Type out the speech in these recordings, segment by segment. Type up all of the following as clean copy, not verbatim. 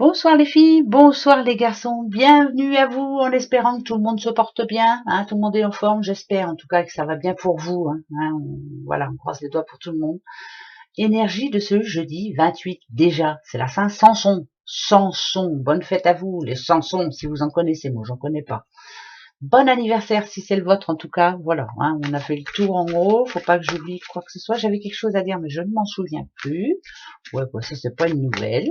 Bonsoir les filles, bonsoir les garçons, bienvenue à vous en espérant que tout le monde se porte bien, hein, tout le monde est en forme, j'espère en tout cas que ça va bien pour vous, voilà, on croise les doigts pour tout le monde. Énergie de ce jeudi 28 déjà, c'est la Saint-Samson, Samson, bonne fête à vous les Samsons si vous en connaissez, moi j'en connais pas. Bon anniversaire si c'est le vôtre en tout cas, voilà, on a fait le tour en haut, faut pas que j'oublie quoi que ce soit, j'avais quelque chose à dire mais je ne m'en souviens plus. Ouais, bah, ça c'est pas une nouvelle.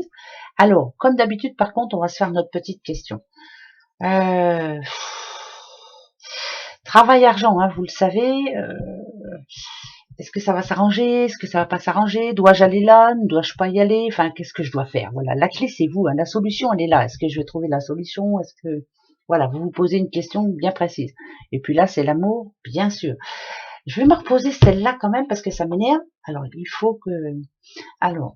Alors, comme d'habitude, par contre, on va se faire notre petite question. Travail argent, vous le savez. Est-ce que ça va s'arranger? Est-ce que ça va pas s'arranger? Dois-je aller là? Ne dois-je pas y aller? Enfin, qu'est-ce que je dois faire? Voilà, la clé c'est vous. La solution, elle est là. Est-ce que je vais trouver la solution? Est-ce que voilà, vous vous posez une question bien précise. Et puis là, c'est l'amour, bien sûr. Je vais me reposer celle-là quand même parce que ça m'énerve. Alors, il faut que alors,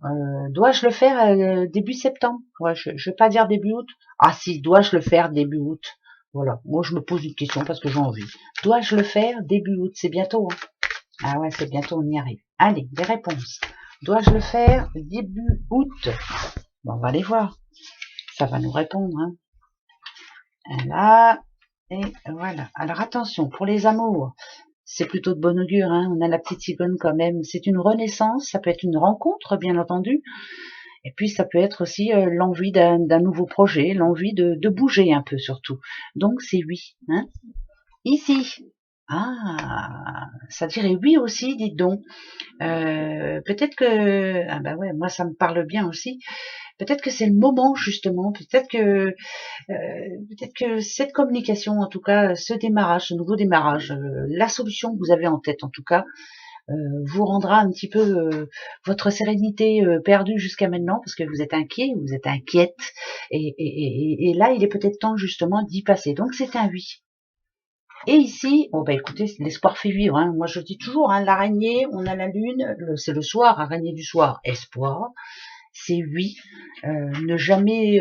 dois-je le faire début septembre? Ouais, je vais pas dire début août. Ah si, dois-je le faire début août? Voilà, moi je me pose une question parce que j'ai envie. Dois-je le faire début août? C'est bientôt, hein? Ah ouais, c'est bientôt, on y arrive. Allez, des réponses. Dois-je le faire début août? Bon, on va aller voir. Ça va nous répondre, hein. Là, et voilà. Alors attention, pour les amours, c'est plutôt de bon augure, hein. On a la petite cigogne quand même. C'est une renaissance, ça peut être une rencontre, bien entendu. Et puis ça peut être aussi l'envie d'un nouveau projet, l'envie de bouger un peu surtout. Donc c'est oui. Hein. Ici. Ah, ça dirait oui aussi, dites donc. Peut-être que ah bah ouais, moi ça me parle bien aussi. Peut-être que c'est le moment justement. Peut-être que cette communication, en tout cas, ce démarrage, ce nouveau démarrage, la solution que vous avez en tête, en tout cas, vous rendra un petit peu votre sérénité perdue jusqu'à maintenant parce que vous êtes inquiet, vous êtes inquiète et là il est peut-être temps justement d'y passer. Donc c'est un oui. Et ici, bon bah écoutez, l'espoir fait vivre. Hein. Moi je dis toujours, l'araignée, on a la lune, c'est le soir, araignée du soir, espoir. C'est oui, ne jamais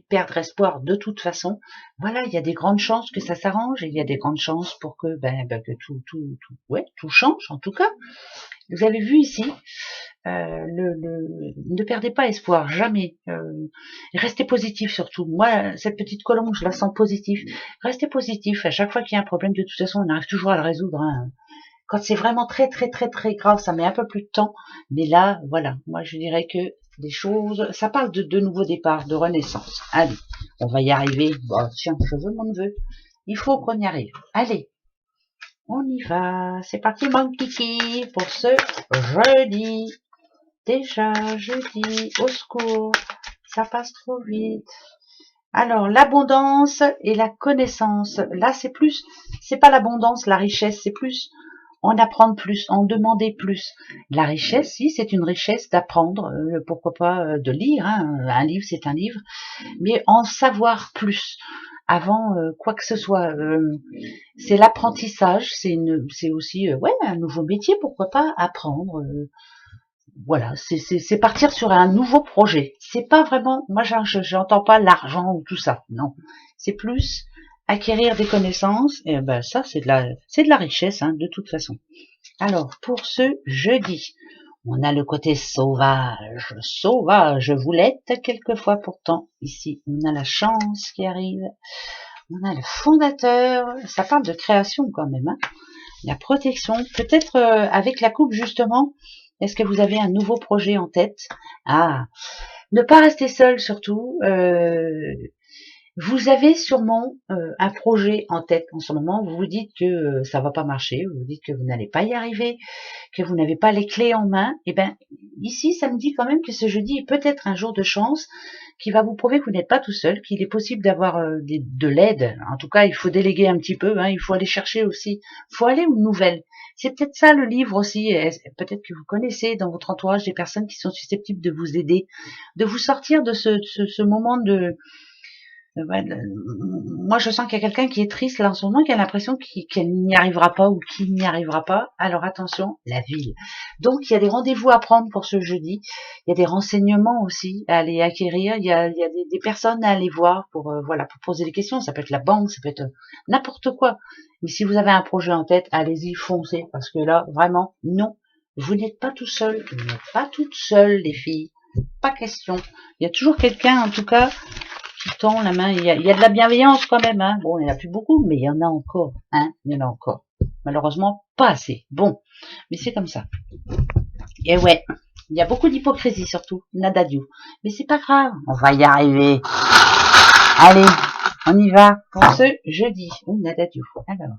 perdre espoir de toute façon. Voilà, il y a des grandes chances que ça s'arrange et il y a des grandes chances pour que, que tout change en tout cas. Vous avez vu ici, ne perdez pas espoir, jamais. Restez positif surtout. Moi, cette petite colombe, je la sens positive. Restez positif. À chaque fois qu'il y a un problème, de toute façon, on arrive toujours à le résoudre. Hein. Quand c'est vraiment très très très très grave, ça met un peu plus de temps. Mais là, voilà, moi je dirais que des choses, ça parle de nouveau départ, de renaissance. Allez, on va y arriver. Bon, tiens, je veux mon neveu. Il faut qu'on y arrive. Allez, on y va. C'est parti, mon kiki, pour ce jeudi. Déjà jeudi, au secours, ça passe trop vite. Alors, l'abondance et la connaissance. Là, c'est pas l'abondance, la richesse, c'est plus en apprendre plus, en demander plus. La richesse, si, c'est une richesse d'apprendre, pourquoi pas de lire. Hein. Un livre, c'est un livre, mais en savoir plus avant quoi que ce soit. C'est l'apprentissage, c'est aussi un nouveau métier, pourquoi pas apprendre. Voilà, c'est partir sur un nouveau projet. C'est pas vraiment, moi j'entends pas l'argent ou tout ça, non. C'est plus acquérir des connaissances, et ben ça c'est de la richesse, hein, de toute façon. Alors pour ce jeudi, on a le côté sauvage, voulette quelquefois pourtant. Ici, on a la chance qui arrive, on a le fondateur, ça parle de création quand même, hein. La protection, peut-être avec la coupe justement. Est-ce que vous avez un nouveau projet en tête? Ah, ne pas rester seul surtout. Vous avez sûrement un projet en tête en ce moment. Vous vous dites que ça va pas marcher. Vous vous dites que vous n'allez pas y arriver, que vous n'avez pas les clés en main. Et ben ici, ça me dit quand même que ce jeudi est peut-être un jour de chance qui va vous prouver que vous n'êtes pas tout seul, qu'il est possible d'avoir de l'aide. En tout cas, il faut déléguer un petit peu, hein, il faut aller chercher aussi, il faut aller aux nouvelles. C'est peut-être ça le livre aussi, peut-être que vous connaissez dans votre entourage des personnes qui sont susceptibles de vous aider, de vous sortir de ce moment de... Moi, je sens qu'il y a quelqu'un qui est triste là en ce moment, qui a l'impression qu'elle n'y arrivera pas ou qu'il n'y arrivera pas. Alors attention, la ville. Donc, il y a des rendez-vous à prendre pour ce jeudi. Il y a des renseignements aussi à aller acquérir. Il y a des personnes à aller voir pour pour poser des questions. Ça peut être la banque, ça peut être n'importe quoi. Mais si vous avez un projet en tête, allez-y, foncez. Parce que là, vraiment, non, vous n'êtes pas tout seul. Vous n'êtes pas toute seule, les filles. pas question. Il y a toujours quelqu'un, en tout cas, qui tend la main. Il y a de la bienveillance quand même. Hein. Bon, il n'y en a plus beaucoup, mais il y en a encore. Hein. Il y en a encore. Malheureusement, pas assez. Bon, mais c'est comme ça. Et ouais, il y a beaucoup d'hypocrisie surtout. Nada du. Mais c'est pas grave. On va y arriver. Allez, on y va pour ce jeudi. Oh, nada du. Alors.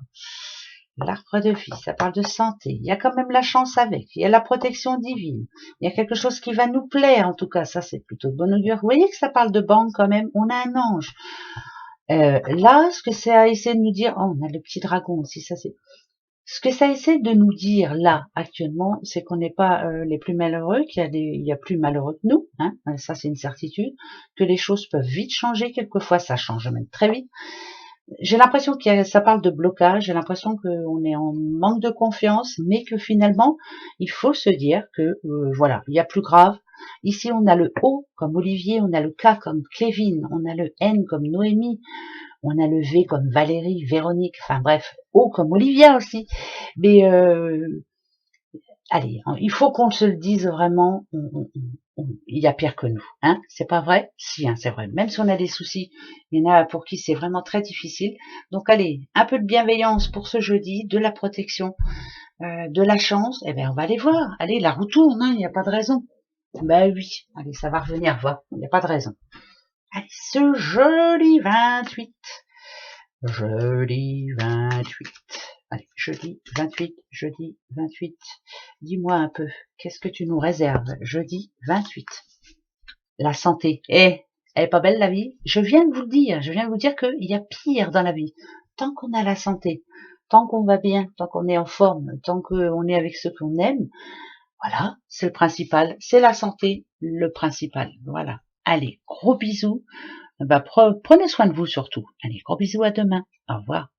L'arbre de vie, ça parle de santé. Il y a quand même la chance avec. Il y a la protection divine. Il y a quelque chose qui va nous plaire, en tout cas. Ça, c'est plutôt de bon augure. Vous voyez que ça parle de banque quand même. On a un ange. Là, ce que ça essaie de nous dire... Oh, on a le petit dragon aussi. Ça, c'est... Ce que ça essaie de nous dire, là, actuellement, c'est qu'on n'est pas les plus malheureux, il y a plus malheureux que nous. Hein, ça, c'est une certitude. Que les choses peuvent vite changer. Quelquefois, ça change même très vite. J'ai l'impression que ça parle de blocage, j'ai l'impression qu'on est en manque de confiance, mais que finalement, il faut se dire que, voilà, il y a plus grave. Ici, on a le O comme Olivier, on a le K comme Kevin, on a le N comme Noémie, on a le V comme Valérie, Véronique, enfin bref, O comme Olivia aussi. Mais allez, il faut qu'on se le dise vraiment, il y a pire que nous, hein, c'est pas vrai? Si, hein, c'est vrai. Même si on a des soucis, il y en a pour qui c'est vraiment très difficile. Donc allez, un peu de bienveillance pour ce jeudi, de la protection, de la chance, eh bien on va aller voir. Allez, la roue tourne, hein, il n'y a pas de raison. Ben oui, allez, ça va revenir, va, il n'y a pas de raison. Allez, ce jeudi 28. Jeudi 28. Allez, jeudi 28. Dis-moi un peu, qu'est-ce que tu nous réserves? Jeudi 28. La santé. Elle est pas belle la vie? Je viens de vous le dire, qu'il y a pire dans la vie. Tant qu'on a la santé, tant qu'on va bien, tant qu'on est en forme, tant qu'on est avec ceux qu'on aime, voilà, c'est le principal, c'est la santé, le principal. Voilà. Allez, gros bisous. Prenez soin de vous surtout. Allez, gros bisous, à demain. Au revoir.